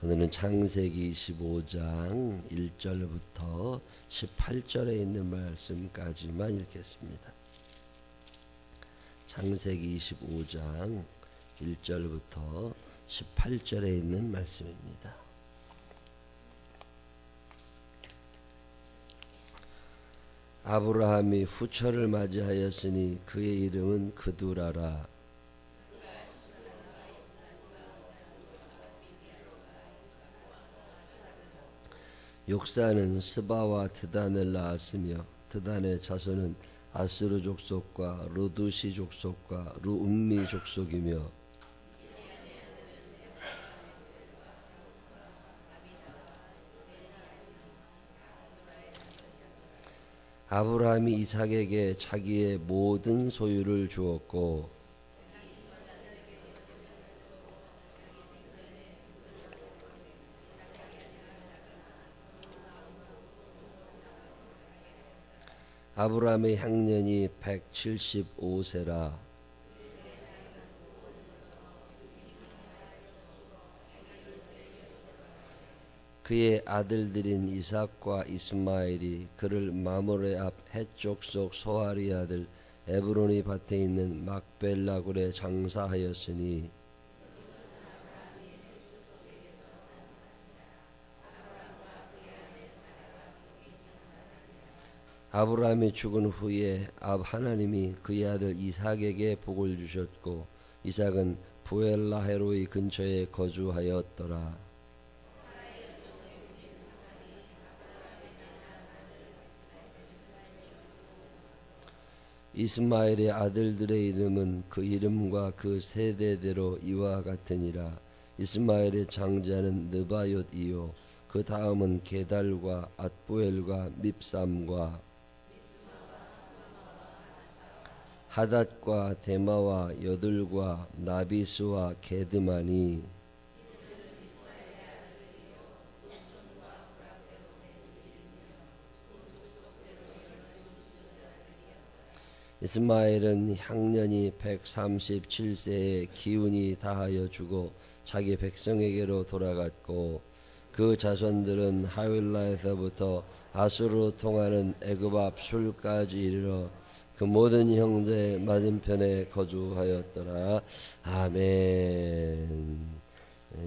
오늘은 창세기 25장 1절부터 18절에 있는 말씀까지만 읽겠습니다. 창세기 25장 1절부터 18절에 있는 말씀입니다. 아브라함이 후처를 맞이하였으니 그의 이름은 그두라라. 욕사는 스바와 드단을 낳았으며 드단의 자손은 아스르 족속과 루두시 족속과 루음미 족속이며 아브라함이 이삭에게 자기의 모든 소유를 주었고 아브라함의 향년이 175세라. 그의 아들들인 이삭과 이스마엘이 그를 마모레 앞 헷족속 소아리 아들 에브론이 밭에 있는 막벨라 굴에 장사하였으니 아브라함이 죽은 후에 하나님이 그의 아들 이삭에게 복을 주셨고 이삭은 부엘라헤로이 근처에 거주하였더라. 이스마엘의 아들들의 이름은 그 이름과 그 세대대로 이와 같으니라. 이스마엘의 장자는 느바옅이요 그 다음은 게달과 앗부엘과 밉삼과 하닷과 데마와 여들과 나비스와 게드마니 이스마엘은 향년이 137세에 기운이 다하여 죽어 자기 백성에게로 돌아갔고 그 자손들은 하윌라에서부터 아수르로 통하는 애굽 앞 술까지 이르러 그 모든 형제의 맞은편에 거주하였더라. 아멘.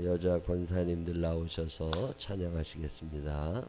여자 권사님들 나오셔서 찬양하시겠습니다.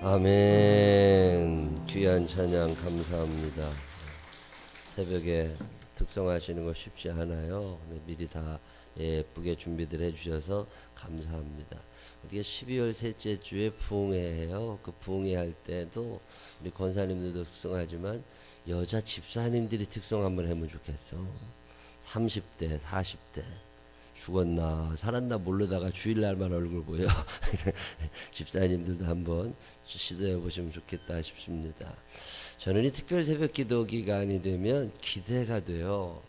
아멘. 귀한 찬양 감사합니다. 새벽에 득성하시는 거 쉽지 않아요. 미리 다 예쁘게 준비들 해주셔서 감사합니다. 우리가 12월 셋째 주에 부흥회예요. 그 부흥회 할 때도 우리 권사님들도 특성하지만 여자 집사님들이 특성 한번 해보면 좋겠어. 30대, 40대. 죽었나 살았나 모르다가 주일날만 얼굴 보여. 집사님들도 한번 시도해 보시면 좋겠다 싶습니다. 저는 이 특별 새벽 기도 기간이 되면 기대가 돼요.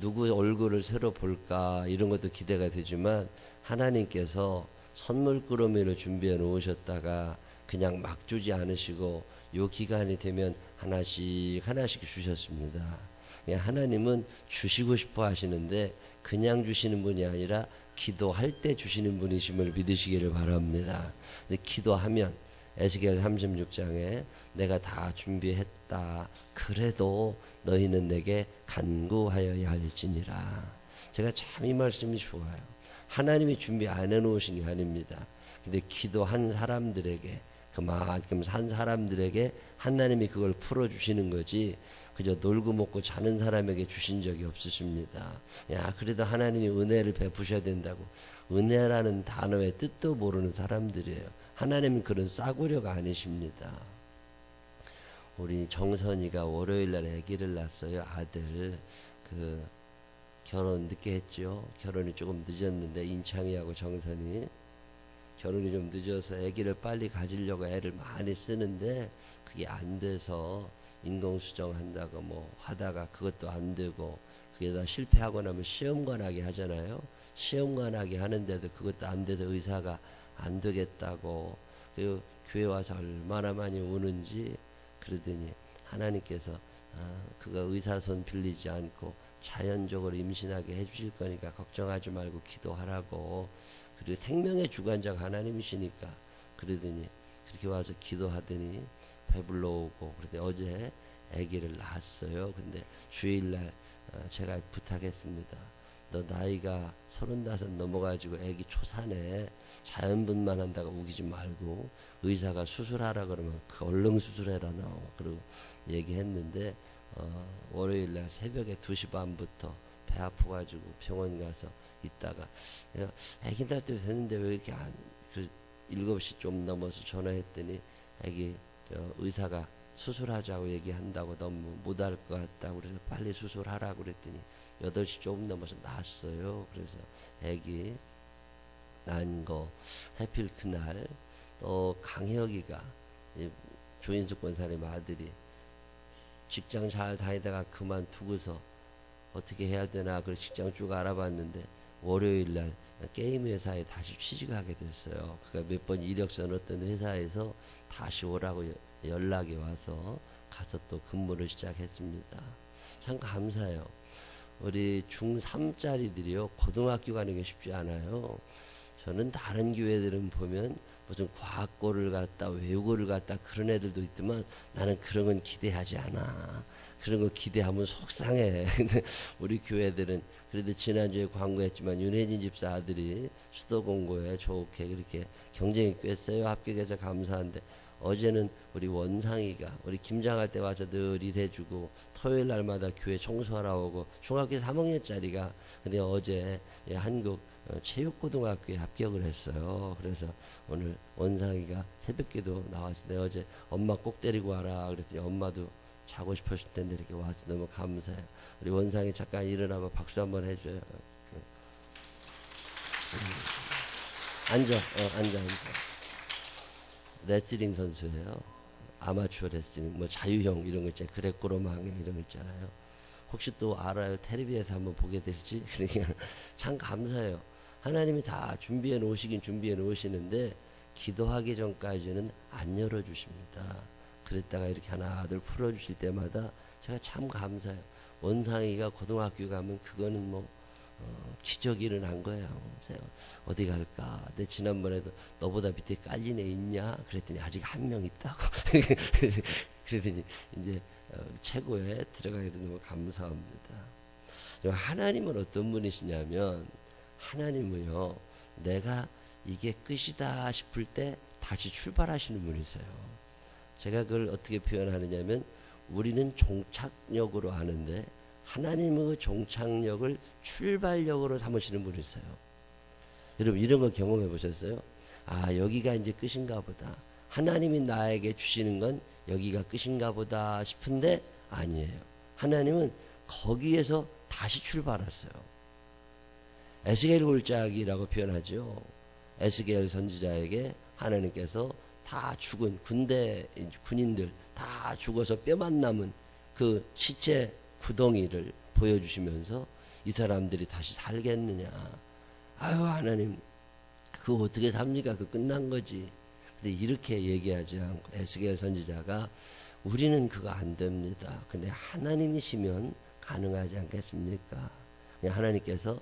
누구 얼굴을 새로 볼까 이런 것도 기대가 되지만 하나님께서 선물 꾸러미를 준비해 놓으셨다가 그냥 막 주지 않으시고 요 기간이 되면 하나씩 하나씩 주셨습니다. 하나님은 주시고 싶어 하시는데 그냥 주시는 분이 아니라 기도할 때 주시는 분이심을 믿으시기를 바랍니다. 기도하면 에스겔 36장에 내가 다 준비했다. 그래도 너희는 내게 간구하여야 할지니라. 제가 참 이 말씀이 좋아요. 하나님이 준비 안 해놓으신 게 아닙니다. 근데 기도한 사람들에게 그만큼 한 사람들에게 하나님이 그걸 풀어주시는 거지 그저 놀고 먹고 자는 사람에게 주신 적이 없으십니다. 야, 그래도 하나님이 은혜를 베푸셔야 된다고. 은혜라는 단어의 뜻도 모르는 사람들이에요. 하나님은 그런 싸구려가 아니십니다. 우리 정선이가 월요일날 아기를 낳았어요. 아들. 결혼 늦게 했죠. 결혼이 조금 늦었는데 인창이하고 정선이 결혼이 좀 늦어서 아기를 빨리 가지려고 애를 많이 쓰는데 그게 안 돼서 인공수정 한다고 뭐 하다가 그것도 안 되고 그게 다 실패하고 나면 시험관하게 하잖아요. 시험관하게 하는데도 그것도 안 돼서 의사가 안 되겠다고 그리고 교회 와서 얼마나 많이 우는지 그러더니 하나님께서 그거 의사 손 빌리지 않고 자연적으로 임신하게 해주실 거니까 걱정하지 말고 기도하라고 그리고 생명의 주관자가 하나님이시니까 그러더니 그렇게 와서 기도하더니 배불러 오고 그런데 어제 아기를 낳았어요. 근데 주일날 제가 부탁했습니다. 너 나이가 35 넘어가지고 아기 초산에 자연분만 한다고 우기지 말고 의사가 수술하라 그러면 그 얼른 수술해라 너. 그리고 얘기했는데 월요일날 새벽에 2시 반부터 배 아파가지고 병원 가서 있다가 내가 아기 낳을 때 됐는데 왜 이렇게 7시 좀 넘어서 전화했더니 아기 의사가 수술하자고 얘기한다고 너무 못할 것 같다고 그래서 빨리 수술하라고 그랬더니 8시 조금 넘어서 낳았어요. 그래서 아기 난 거 하필 그날 또 강혁이가 조인숙 권사님 아들이 직장 잘 다니다가 그만두고서 어떻게 해야 되나 그 직장 쭉 알아봤는데 월요일날 게임 회사에 다시 취직하게 됐어요. 그러니까 몇 번 이력서 넣었던 회사에서 다시 오라고 연락이 와서 가서 또 근무를 시작했습니다. 참 감사해요. 우리 중3짜리들이요 고등학교 가는 게 쉽지 않아요. 저는 다른 교회들은 보면 무슨 과학고를 갔다 외국어를 갔다 그런 애들도 있지만 나는 그런 건 기대하지 않아. 그런 거 기대하면 속상해. 근데 우리 교회들은 그래도 지난주에 광고했지만 윤혜진 집사 아들이 수도공고에 좋게 그렇게 경쟁이 꽤 세요. 합격해서 감사한데 어제는 우리 원상이가 우리 김장할 때 와서 늘 일해주고 토요일 날마다 교회 청소하러 오고 중학교 3학년짜리가 근데 어제 한국 체육고등학교에 합격을 했어요. 그래서 오늘 원상이가 새벽기도 나왔는데 어제 엄마 꼭 데리고 와라 그랬더니 엄마도 자고 싶었을 텐데 이렇게 와서 너무 감사해요. 우리 원상이 잠깐 일어나면 박수 한번 해줘요. 앉아. 레슬링 선수예요. 아마추어 레슬링, 뭐 자유형 이런 거 있잖아요. 그레코로망 이런 거 있잖아요. 혹시 또 알아요? 텔레비에서 한번 보게 될지? 참 감사해요. 하나님이 다 준비해 놓으시긴 준비해 놓으시는데 기도하기 전까지는 안 열어주십니다. 그랬다가 이렇게 하나둘 풀어주실 때마다 제가 참 감사해요. 원상이가 고등학교 가면 그거는 뭐 기적이 일어난 거예요. 어디 갈까? 내 지난번에도 너보다 밑에 깔린 애 있냐? 그랬더니 아직 한 명 있다고. 그랬더니 이제 최고에 들어가게 돼 너무 감사합니다. 하나님은 어떤 분이시냐면 하나님은요 내가 이게 끝이다 싶을 때 다시 출발하시는 분이세요. 제가 그걸 어떻게 표현하느냐면 우리는 종착역으로 아는데 하나님의 그 종착역을 출발역으로 삼으시는 분이 있어요. 여러분 이런 거 경험해 보셨어요? 아, 여기가 이제 끝인가 보다. 하나님이 나에게 주시는 건 여기가 끝인가 보다 싶은데 아니에요. 하나님은 거기에서 다시 출발했어요. 에스겔 골짜기라고 표현하죠. 에스겔 선지자에게 하나님께서 다 죽은 군인들 다 죽어서 뼈만 남은 그 시체 구덩이를 보여주시면서 이 사람들이 다시 살겠느냐. 아유, 하나님, 그거 어떻게 삽니까? 그 끝난 거지. 근데 이렇게 얘기하지 않고 에스겔 선지자가 우리는 그거 안 됩니다. 근데 하나님이시면 가능하지 않겠습니까? 그냥 하나님께서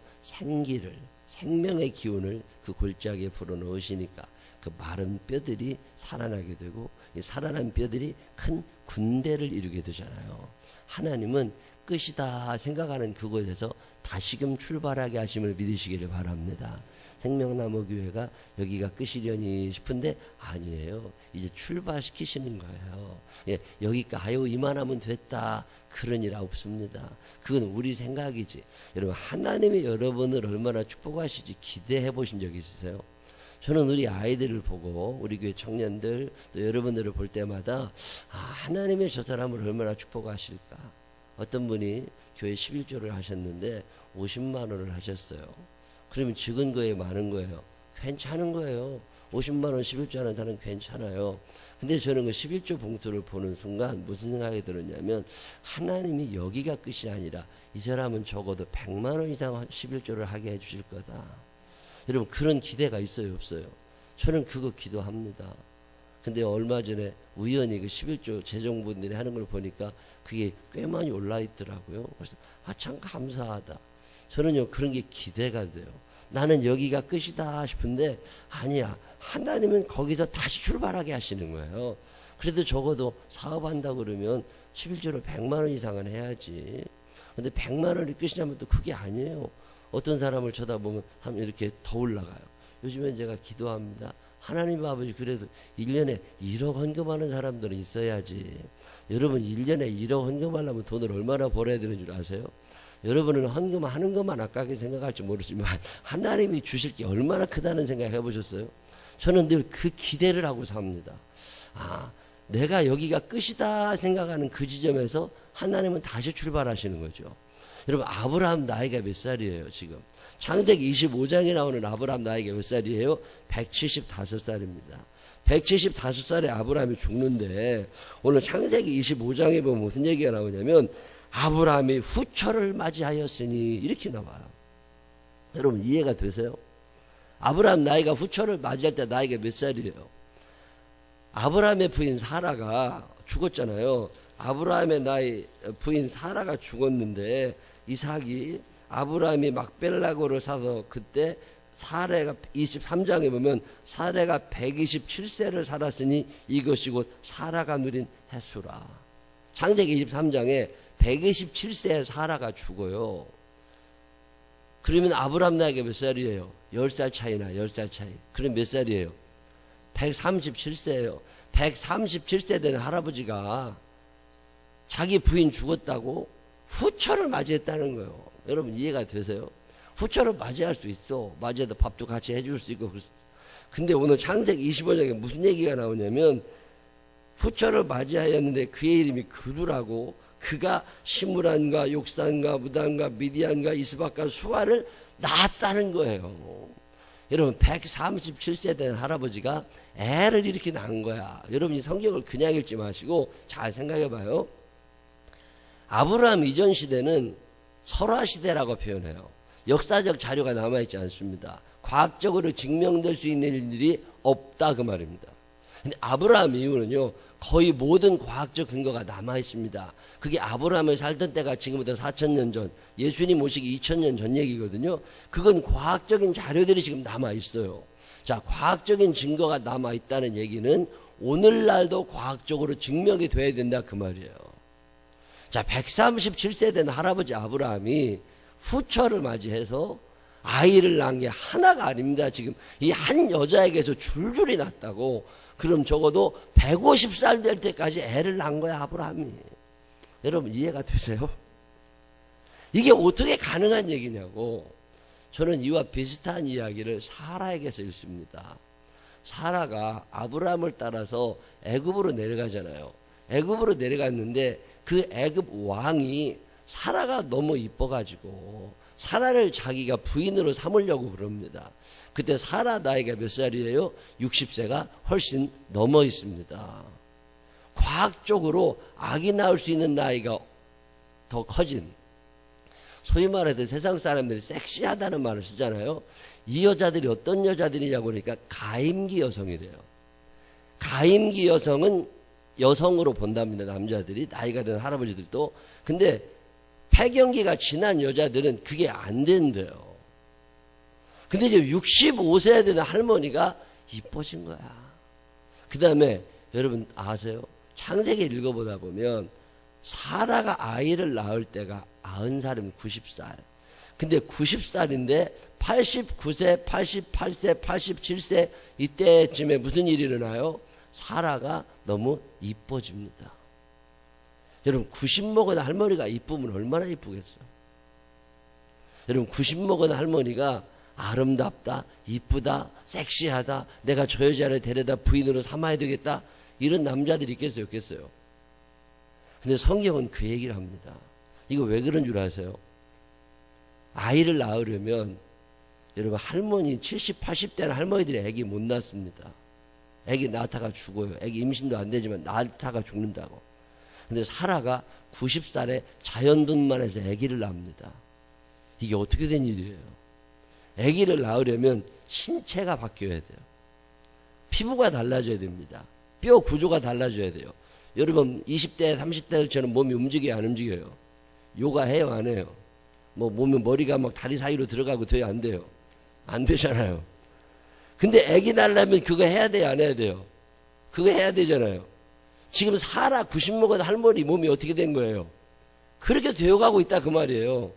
생명의 기운을 그 골짜기에 불어넣으시니까 그 마른 뼈들이 살아나게 되고 이 살아난 뼈들이 큰 군대를 이루게 되잖아요. 하나님은 끝이다 생각하는 그곳에서 다시금 출발하게 하심을 믿으시기를 바랍니다. 생명나무 교회가 여기가 끝이려니 싶은데 아니에요. 이제 출발시키시는 거예요. 예, 여기가 아유 이만하면 됐다 그런 일 없습니다. 그건 우리 생각이지. 여러분 하나님이 여러분을 얼마나 축복하실지 기대해 보신 적 있으세요? 저는 우리 아이들을 보고 우리 교회 청년들 또 여러분들을 볼 때마다 아, 하나님이 저 사람을 얼마나 축복하실까. 어떤 분이 교회 11조를 하셨는데 50만 원을 하셨어요. 그러면 적은 거에 많은 거예요. 괜찮은 거예요. 50만 원 11조 하는 사람 괜찮아요. 근데 저는 그 11조 봉투를 보는 순간 무슨 생각이 들었냐면 하나님이 여기가 끝이 아니라 이 사람은 적어도 100만 원 이상 11조를 하게 해주실 거다. 여러분 그런 기대가 있어요 없어요? 저는 그거 기도합니다. 근데 얼마 전에 우연히 그 11조 재정분들이 하는 걸 보니까 그게 꽤 많이 올라 있더라고요. 그래서 아 참 감사하다. 저는요 그런 게 기대가 돼요. 나는 여기가 끝이다 싶은데 아니야. 하나님은 거기서 다시 출발하게 하시는 거예요. 그래도 적어도 사업한다고 그러면 11조로 100만 원 이상은 해야지. 근데 100만 원이 끝이냐면 또 그게 아니에요. 어떤 사람을 쳐다보면 이렇게 더 올라가요. 요즘엔 제가 기도합니다. 하나님 아버지 그래도 1년에 1억 헌금하는 사람들은 있어야지. 여러분 1년에 1억 헌금하려면 돈을 얼마나 벌어야 되는 줄 아세요? 여러분은 헌금하는 것만 아깝게 생각할지 모르지만 하나님이 주실 게 얼마나 크다는 생각 해보셨어요? 저는 늘 그 기대를 하고 삽니다. 아, 내가 여기가 끝이다 생각하는 그 지점에서 하나님은 다시 출발하시는 거죠. 여러분 아브라함 나이가 몇 살이에요 지금? 창세기 25장에 나오는 아브라함 나이가 몇 살이에요? 175살입니다. 175살에 아브라함이 죽는데 오늘 창세기 25장에 보면 무슨 얘기가 나오냐면 아브라함이 후처를 맞이하였으니 이렇게 나와요. 여러분 이해가 되세요? 아브라함 나이가 후처를 맞이할 때 나이가 몇 살이에요? 아브라함의 부인 사라가 죽었잖아요. 아브라함의 나이 부인 사라가 죽었는데 이삭이 아브라함이 막벨라고를 사서 그때 사례가 23장에 보면 사례가 127세를 살았으니 이것이 곧 사라가 누린 해수라. 창세기 23장에 127세에 사라가 죽어요. 그러면 아브라함 나이가 몇 살이에요? 10살 차이나 10살 차이. 그럼 몇 살이에요? 137세예요. 137세 된 할아버지가 자기 부인 죽었다고 후처를 맞이했다는 거예요. 여러분 이해가 되세요? 후처를 맞이할 수 있어. 맞이해도 밥도 같이 해줄 수 있고. 근데 오늘 창세기 25장에 무슨 얘기가 나오냐면 후처를 맞이하였는데 그의 이름이 그루라고 그가 시므란과 욕산과 무단과 미디안과 이스박과 수아를 낳았다는 거예요. 여러분 137세 된 할아버지가 애를 이렇게 낳은 거야. 여러분이 성경을 그냥 읽지 마시고 잘 생각해 봐요. 아브라함 이전 시대는 설화 시대라고 표현해요. 역사적 자료가 남아있지 않습니다. 과학적으로 증명될 수 있는 일들이 없다 그 말입니다. 근데 아브라함 이후는요 거의 모든 과학적 근거가 남아있습니다. 그게 아브라함을 살던 때가 지금부터 4000년 전, 예수님 오시기 2000년 전 얘기거든요. 그건 과학적인 자료들이 지금 남아있어요. 자, 과학적인 증거가 남아있다는 얘기는 오늘날도 과학적으로 증명이 돼야 된다 그 말이에요. 자, 137세 된 할아버지 아브라함이 후처를 맞이해서 아이를 낳은 게 하나가 아닙니다. 지금 이 한 여자에게서 줄줄이 낳았다고. 그럼 적어도 150살 될 때까지 애를 낳은 거야, 아브라함이. 여러분 이해가 되세요? 이게 어떻게 가능한 얘기냐고. 저는 이와 비슷한 이야기를 사라에게서 읽습니다. 사라가 아브라함을 따라서 애굽으로 내려가잖아요. 애굽으로 내려갔는데 그 애굽 왕이 사라가 너무 이뻐가지고 사라를 자기가 부인으로 삼으려고 그럽니다. 그때 사라 나이가 몇 살이에요? 60세가 훨씬 넘어 있습니다. 과학적으로 아기 낳을 수 있는 나이가 더 커진, 소위 말해서 세상 사람들이 섹시하다는 말을 쓰잖아요. 이 여자들이 어떤 여자들이냐고 그러니까 가임기 여성이래요. 가임기 여성은 여성으로 본답니다. 남자들이, 나이가 든 할아버지들도. 근데 폐경기가 지난 여자들은 그게 안 된대요. 근데 이제 65세가 되는 할머니가 이뻐진 거야. 그 다음에 여러분 아세요? 창세기 읽어보다 보면 사라가 아이를 낳을 때가 90살이면 90살. 근데 90살인데 89세, 88세, 87세 이때쯤에 무슨 일이 일어나요? 사라가 너무 이뻐집니다. 여러분 90 먹은 할머니가 이쁘면 얼마나 이쁘겠어요? 여러분 90 먹은 할머니가 아름답다, 이쁘다, 섹시하다, 내가 저 여자를 데려다 부인으로 삼아야 되겠다, 이런 남자들이 있겠어요, 없겠어요? 근데 성경은 그 얘기를 합니다. 이거 왜 그런 줄 아세요? 아이를 낳으려면 여러분 할머니 70, 80대는 할머니들이 애기 못 낳습니다. 애기 낳다가 죽어요. 애기 임신도 안 되지만 낳다가 죽는다고. 근데 사라가 90살에 자연분만 해서 애기를 낳습니다. 이게 어떻게 된 일이에요? 애기를 낳으려면 신체가 바뀌어야 돼요. 피부가 달라져야 됩니다. 뼈 구조가 달라져야 돼요. 여러분 20대 30대들처럼 몸이 움직여요, 안 움직여요? 요가 해요, 안 해요? 뭐 몸에 머리가 막 다리 사이로 들어가고 돼요, 안 돼요? 안 되잖아요. 근데 애기 낳으려면 그거 해야 돼요, 안 해야 돼요? 그거 해야 되잖아요. 지금 사라 90 먹은 할머니 몸이 어떻게 된 거예요? 그렇게 되어가고 있다 그 말이에요.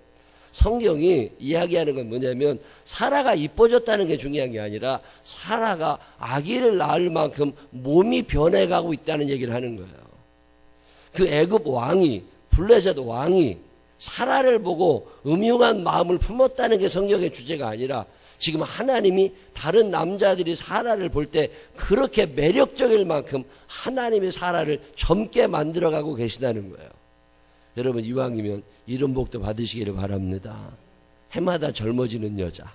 성경이 이야기하는 건 뭐냐면 사라가 이뻐졌다는 게 중요한 게 아니라 사라가 아기를 낳을 만큼 몸이 변해가고 있다는 얘기를 하는 거예요. 그 애굽 왕이, 블레셋 왕이 사라를 보고 음흉한 마음을 품었다는 게 성경의 주제가 아니라 지금 하나님이 다른 남자들이 사라를 볼 때 그렇게 매력적일 만큼 하나님이 사라를 젊게 만들어가고 계시다는 거예요. 여러분 이왕이면 이런 복도 받으시기를 바랍니다. 해마다 젊어지는 여자,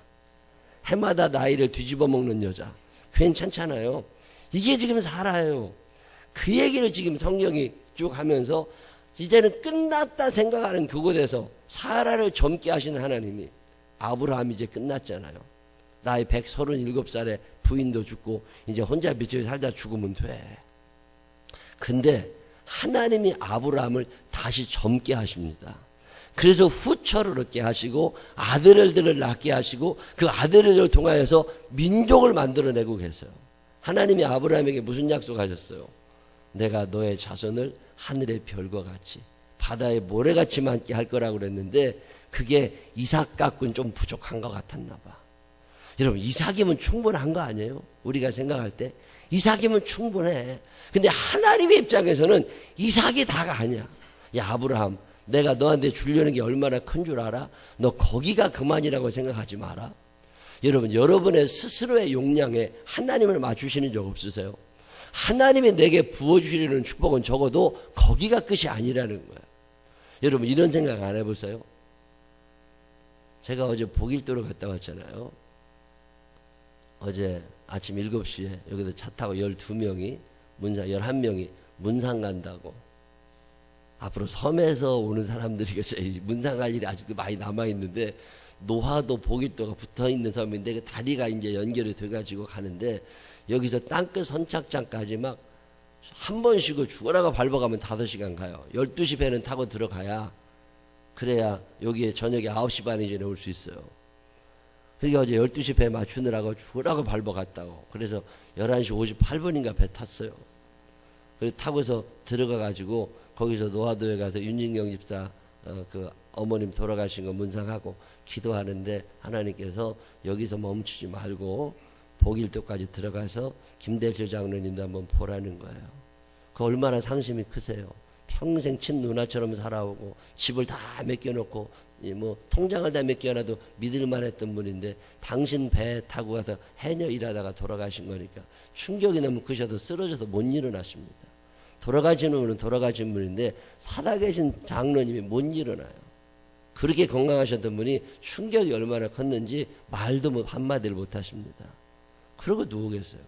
해마다 나이를 뒤집어 먹는 여자, 괜찮잖아요. 이게 지금 사라예요. 그 얘기를 지금 성경이 쭉 하면서 이제는 끝났다 생각하는 그곳에서 사라를 젊게 하시는 하나님이, 아브라함이 이제 끝났잖아요. 나이 137살에 부인도 죽고 이제 혼자 밑에 살다 죽으면 돼. 근데 하나님이 아브라함을 다시 젊게 하십니다. 그래서 후처를 얻게 하시고 아들들을 낳게 하시고 그 아들들을 통하여서 민족을 만들어내고 계세요. 하나님이 아브라함에게 무슨 약속하셨어요? 내가 너의 자손을 하늘의 별과 같이 바다의 모래같이 많게 할 거라고 그랬는데 그게 이삭 갖고는 좀 부족한 것 같았나 봐. 여러분 이삭이면 충분한 거 아니에요? 우리가 생각할 때 이삭이면 충분해. 근데 하나님의 입장에서는 이삭이 다가 아니야. 야 아브라함, 내가 너한테 주려는 게 얼마나 큰 줄 알아? 너 거기가 그만이라고 생각하지 마라. 여러분 여러분의 스스로의 용량에 하나님을 맞추시는 적 없으세요? 하나님이 내게 부어주시려는 축복은 적어도 거기가 끝이 아니라는 거예요. 여러분 이런 생각 안 해보세요? 제가 어제 복일도로 갔다 왔잖아요. 어제 아침 7시에 여기서 차 타고 12명이 문상 11명이 문상 간다고. 앞으로 섬에서 오는 사람들이겠어요. 문상 갈 일이 아직도 많이 남아있는데 노화도 복일도가 붙어있는 섬인데 그 다리가 이제 연결이 돼가지고 가는데 여기서 땅끝 선착장까지 막 한 번 쉬고 죽어라가 밟아가면 5시간 가요. 12시 배는 타고 들어가야 그래야 여기에 저녁에 9시 반에 이제 올 수 있어요. 그러니까 어제 12시 배 맞추느라고 죽으라고 밟아갔다고. 그래서 11시 58분인가 배 탔어요. 그래서 타고서 들어가가지고 거기서 노화도에 가서 윤진경 집사 그 어머님 돌아가신 거 문상하고 기도하는데 하나님께서 여기서 멈추지 말고 복일도까지 들어가서 김대철 장로님도 한번 보라는 거예요. 그 얼마나 상심이 크세요. 평생 친누나처럼 살아오고 집을 다 맡겨놓고 뭐 통장을 다 맡겨놔도 믿을만 했던 분인데 당신 배 타고 가서 해녀 일하다가 돌아가신 거니까 충격이 너무 크셔도 쓰러져서 못 일어나십니다. 돌아가시는 분은 돌아가신 분인데 살아계신 장로님이 못 일어나요. 그렇게 건강하셨던 분이 충격이 얼마나 컸는지 말도 뭐 한마디를 못 하십니다. 그러고 누워 계세요.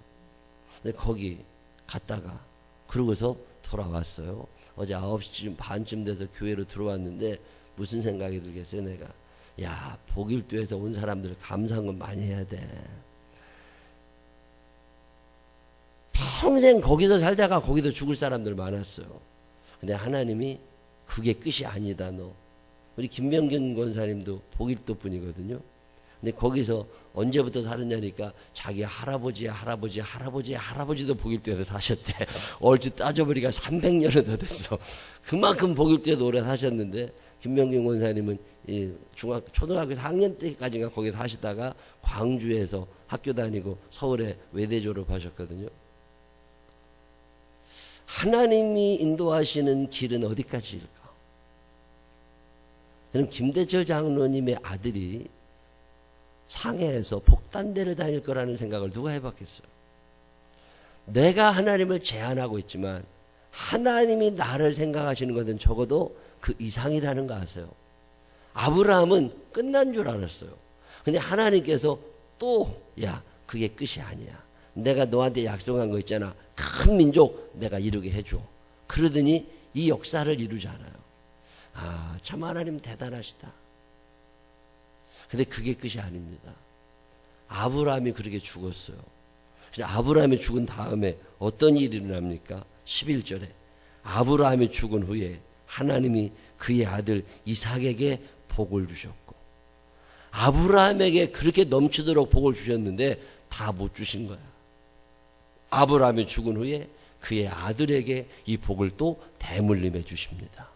근데 거기 갔다가 그러고서 돌아왔어요. 어제 9시 반쯤 돼서 교회로 들어왔는데 무슨 생각이 들겠어요? 내가 야, 복일도에서 온 사람들 감사한 많이 해야 돼. 평생 거기서 살다가 거기서 죽을 사람들 많았어요. 근데 하나님이 그게 끝이 아니다. 너 우리 김명균 권사님도 복일도 분이거든요. 근데 거기서 언제부터 살았냐니까 자기 할아버지도 복일도에서 사셨대. 얼추 따져보니까 300년은 더 됐어. 그만큼 복일도에서 오래 사셨는데 김명균 권사님은 초등학교 4학년 때까지가 거기서 하시다가 광주에서 학교 다니고 서울에 외대 졸업하셨거든요. 하나님이 인도하시는 길은 어디까지일까? 저는 김대철 장로님의 아들이 상해에서 복단대를 다닐 거라는 생각을 누가 해봤겠어요? 내가 하나님을 제한하고 있지만 하나님이 나를 생각하시는 것은 적어도 그 이상이라는 거 아세요? 아브라함은 끝난 줄 알았어요. 근데 하나님께서 또 야, 그게 끝이 아니야. 내가 너한테 약속한 거 있잖아. 큰 민족 내가 이루게 해줘. 그러더니 이 역사를 이루잖아요. 아, 참 하나님 대단하시다. 근데 그게 끝이 아닙니다. 아브라함이 그렇게 죽었어요. 아브라함이 죽은 다음에 어떤 일이 일어납니까? 11절에 아브라함이 죽은 후에 하나님이 그의 아들 이삭에게 복을 주셨고, 아브라함에게 그렇게 넘치도록 복을 주셨는데 다 못 주신 거야. 아브라함이 죽은 후에 그의 아들에게 이 복을 또 대물림해 주십니다.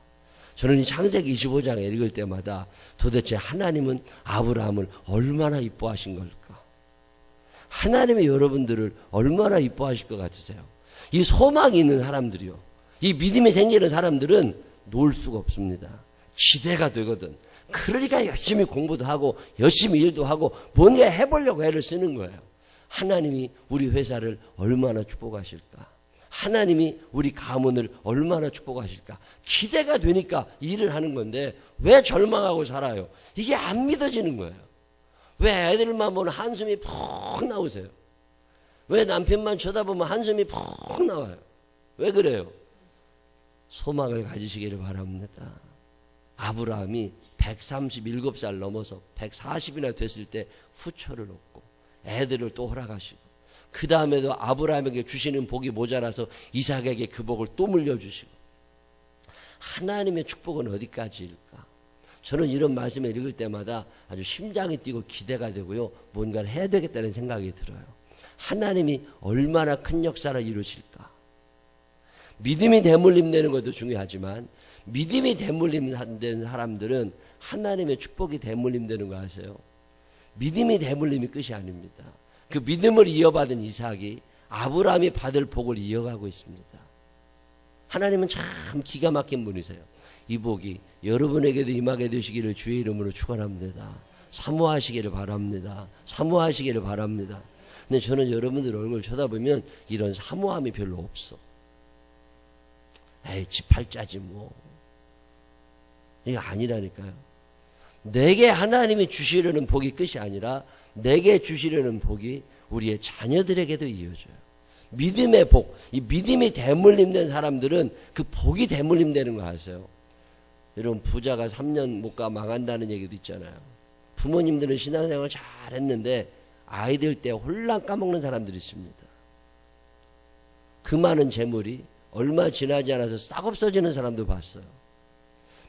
저는 이 창세기 25장에 읽을 때마다 도대체 하나님은 아브라함을 얼마나 이뻐하신 걸까? 하나님의 여러분들을 얼마나 이뻐하실 것 같으세요? 이 소망이 있는 사람들이요, 이 믿음이 생기는 사람들은 놓을 수가 없습니다. 지대가 되거든. 그러니까 열심히 공부도 하고 열심히 일도 하고 뭔가 해보려고 애를 쓰는 거예요. 하나님이 우리 회사를 얼마나 축복하실까? 하나님이 우리 가문을 얼마나 축복하실까? 기대가 되니까 일을 하는 건데 왜 절망하고 살아요? 이게 안 믿어지는 거예요. 왜 애들만 보면 한숨이 푹 나오세요? 왜 남편만 쳐다보면 한숨이 푹 나와요? 왜 그래요? 소망을 가지시기를 바랍니다. 아브라함이 137살 넘어서 140이나 됐을 때 후처를 얻고 애들을 또 허락하시고, 그 다음에도 아브라함에게 주시는 복이 모자라서 이삭에게 그 복을 또 물려주시고, 하나님의 축복은 어디까지일까? 저는 이런 말씀을 읽을 때마다 아주 심장이 뛰고 기대가 되고요, 뭔가를 해야 되겠다는 생각이 들어요. 하나님이 얼마나 큰 역사를 이루실까? 믿음이 대물림되는 것도 중요하지만 믿음이 대물림된 사람들은 하나님의 축복이 대물림되는 거 아세요? 믿음이 대물림이 끝이 아닙니다. 그 믿음을 이어받은 이삭이 아브라함이 받을 복을 이어가고 있습니다. 하나님은 참 기가 막힌 분이세요. 이 복이 여러분에게도 임하게 되시기를 주의 이름으로 축원합니다. 사모하시기를 바랍니다. 사모하시기를 바랍니다. 근데 저는 여러분들 얼굴 쳐다보면 이런 사모함이 별로 없어. 에이, 지 팔자지 뭐. 이게 아니라니까요. 내게 하나님이 주시려는 복이 끝이 아니라 내게 주시려는 복이 우리의 자녀들에게도 이어져요. 믿음의 복, 이 믿음이 대물림된 사람들은 그 복이 대물림되는 거 아세요? 여러분, 부자가 3년 못 가 망한다는 얘기도 있잖아요. 부모님들은 신앙생활 잘 했는데 아이들 때 홀랑 까먹는 사람들이 있습니다. 그 많은 재물이 얼마 지나지 않아서 싹 없어지는 사람도 봤어요.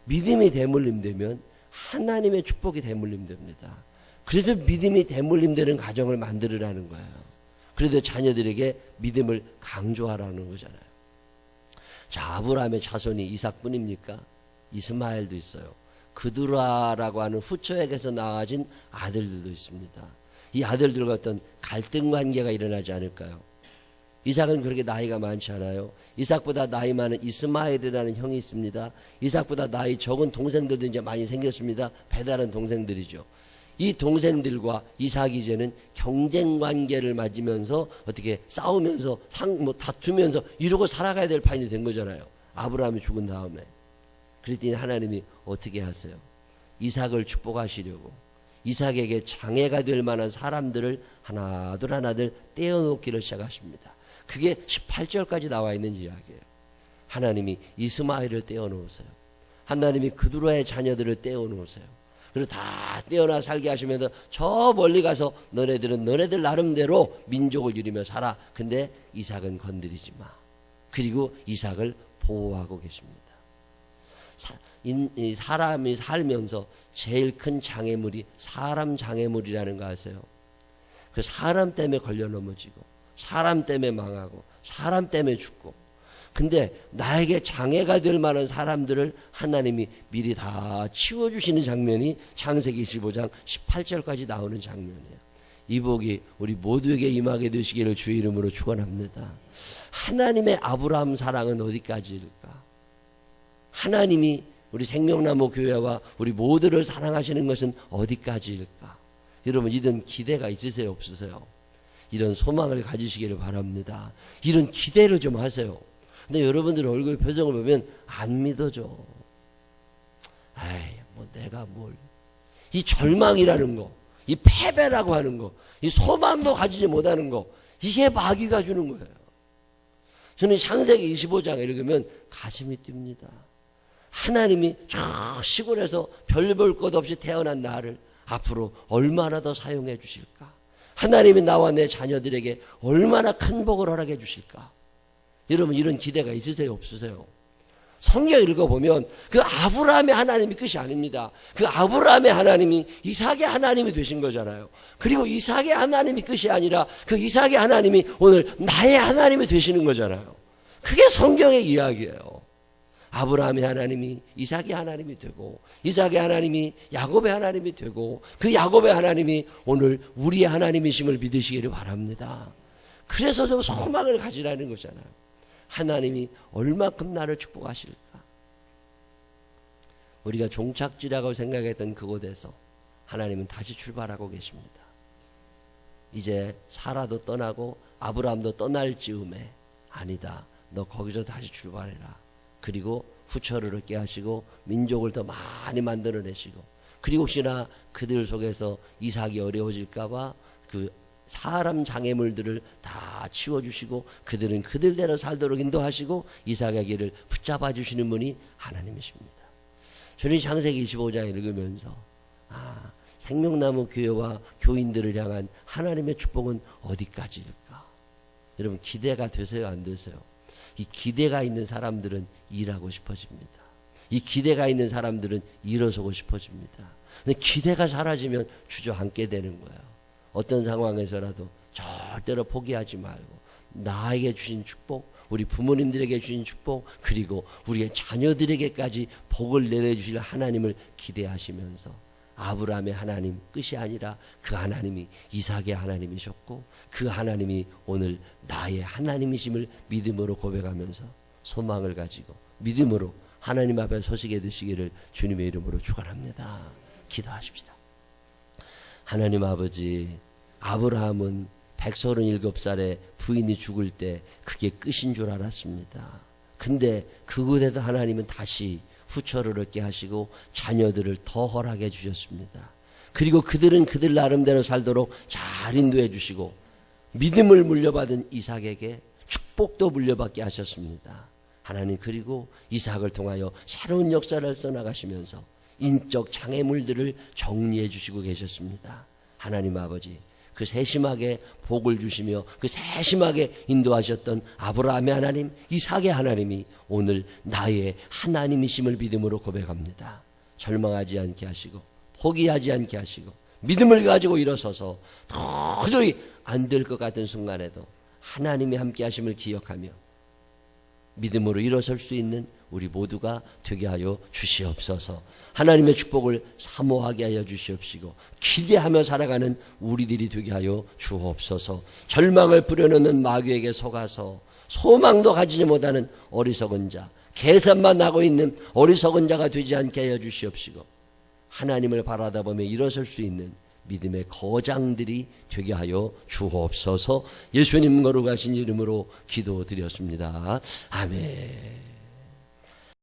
믿음이 대물림되면 하나님의 축복이 대물림됩니다. 그래서 믿음이 대물림되는 가정을 만들으라는 거예요. 그래도 자녀들에게 믿음을 강조하라는 거잖아요. 자, 아브라함의 자손이 이삭뿐입니까? 이스마엘도 있어요. 그두라라고 하는 후처에게서 나아진 아들들도 있습니다. 이 아들들과 어떤 갈등 관계가 일어나지 않을까요? 이삭은 그렇게 나이가 많지 않아요. 이삭보다 나이 많은 이스마엘이라는 형이 있습니다. 이삭보다 나이 적은 동생들도 이제 많이 생겼습니다. 배다른 동생들이죠. 이 동생들과 이삭이 이제는 경쟁 관계를 맺으면서 어떻게 싸우면서 다투면서 이러고 살아가야 될 판이 된 거잖아요. 아브라함이 죽은 다음에. 그랬더니 하나님이 어떻게 하세요? 이삭을 축복하시려고 이삭에게 장애가 될 만한 사람들을 하나둘 떼어놓기를 시작하십니다. 그게 18절까지 나와 있는 이야기예요. 하나님이 이스마엘을 떼어놓으세요. 하나님이 그두라의 자녀들을 떼어놓으세요. 그리고 다 떼어나 살게 하시면서 저 멀리 가서 너네들은 너네들 나름대로 민족을 이루며 살아. 근데 이삭은 건드리지 마. 그리고 이삭을 보호하고 계십니다. 사람이 살면서 제일 큰 장애물이 사람 장애물이라는 거 아세요? 그 사람 때문에 걸려 넘어지고 사람 때문에 망하고 사람 때문에 죽고, 근데 나에게 장애가 될 만한 사람들을 하나님이 미리 다 치워주시는 장면이 창세기 25장 18절까지 나오는 장면이에요. 이 복이 우리 모두에게 임하게 되시기를 주의 이름으로 축원합니다. 하나님의 아브라함 사랑은 어디까지일까? 하나님이 우리 생명나무 교회와 우리 모두를 사랑하시는 것은 어디까지일까? 여러분, 이런 기대가 있으세요, 없으세요? 이런 소망을 가지시기를 바랍니다. 이런 기대를 좀 하세요. 근데 여러분들 얼굴 표정을 보면 안 믿어져. 내가 뭘. 이 절망이라는 거, 이 패배라고 하는 거, 이 소망도 가지지 못하는 거, 이게 마귀가 주는 거예요. 저는 창세기 25장 읽으면 가슴이 뜁니다. 하나님이 저 시골에서 별 볼 것 없이 태어난 나를 앞으로 얼마나 더 사용해 주실까? 하나님이 나와 내 자녀들에게 얼마나 큰 복을 허락해 주실까? 여러분, 이런 기대가 있으세요, 없으세요? 성경 읽어보면 그 아브라함의 하나님이 끝이 아닙니다. 그 아브라함의 하나님이 이삭의 하나님이 되신 거잖아요. 그리고 이삭의 하나님이 끝이 아니라 그 이삭의 하나님이 오늘 나의 하나님이 되시는 거잖아요. 그게 성경의 이야기예요. 아브라함의 하나님이 이삭의 하나님이 되고, 이삭의 하나님이 야곱의 하나님이 되고, 그 야곱의 하나님이 오늘 우리의 하나님이심을 믿으시기를 바랍니다. 그래서 좀 소망을 가지라는 거잖아요. 하나님이 얼마큼 나를 축복하실까? 우리가 종착지라고 생각했던 그곳에서 하나님은 다시 출발하고 계십니다. 이제 사라도 떠나고 아브라함도 떠날 즈음에, 아니다, 너 거기서 다시 출발해라. 그리고 후처를 얻게 하시고 민족을 더 많이 만들어내시고, 그리고 혹시나 그들 속에서 이삭이 어려워질까봐 그 사람 장애물들을 다 치워주시고 그들은 그들대로 살도록 인도하시고 이삭의 길을 붙잡아 주시는 분이 하나님이십니다. 저는 창세기 25장 읽으면서 생명나무 교회와 교인들을 향한 하나님의 축복은 어디까지일까? 여러분, 기대가 되세요, 안 되세요? 이 기대가 있는 사람들은 일하고 싶어집니다. 이 기대가 있는 사람들은 일어서고 싶어집니다. 근데 기대가 사라지면 주저앉게 되는 거예요. 어떤 상황에서라도 절대로 포기하지 말고 나에게 주신 축복, 우리 부모님들에게 주신 축복, 그리고 우리의 자녀들에게까지 복을 내려주실 하나님을 기대하시면서 아브라함의 하나님 끝이 아니라 그 하나님이 이삭의 하나님이셨고 그 하나님이 오늘 나의 하나님이심을 믿음으로 고백하면서 소망을 가지고 믿음으로 하나님 앞에 서시게 되시기를 주님의 이름으로 축원합니다. 기도하십시다. 하나님 아버지, 아브라함은 137살에 부인이 죽을 때 그게 끝인 줄 알았습니다. 근데 그곳에서 하나님은 다시 후처를 얻게 하시고 자녀들을 더 허락해 주셨습니다. 그리고 그들은 그들 나름대로 살도록 잘 인도해 주시고 믿음을 물려받은 이삭에게 축복도 물려받게 하셨습니다. 하나님, 그리고 이삭을 통하여 새로운 역사를 써나가시면서 인적 장애물들을 정리해 주시고 계셨습니다. 하나님 아버지, 그 세심하게 복을 주시며 그 세심하게 인도하셨던 아브라함의 하나님, 이삭의 하나님이 오늘 나의 하나님이심을 믿음으로 고백합니다. 절망하지 않게 하시고 포기하지 않게 하시고 믿음을 가지고 일어서서 도저히 안 될 것 같은 순간에도 하나님이 함께 하심을 기억하며 믿음으로 일어설 수 있는 우리 모두가 되게 하여 주시옵소서. 하나님의 축복을 사모하게 하여 주시옵시고 기대하며 살아가는 우리들이 되게 하여 주옵소서. 절망을 뿌려놓는 마귀에게 속아서 소망도 가지지 못하는 어리석은 자, 계산만 하고 있는 어리석은 자가 되지 않게 하여 주시옵시고 하나님을 바라다 보며 일어설 수 있는 믿음의 거장들이 되게 하여 주옵소서. 예수님 거룩하신 이름으로 기도드렸습니다. 아멘.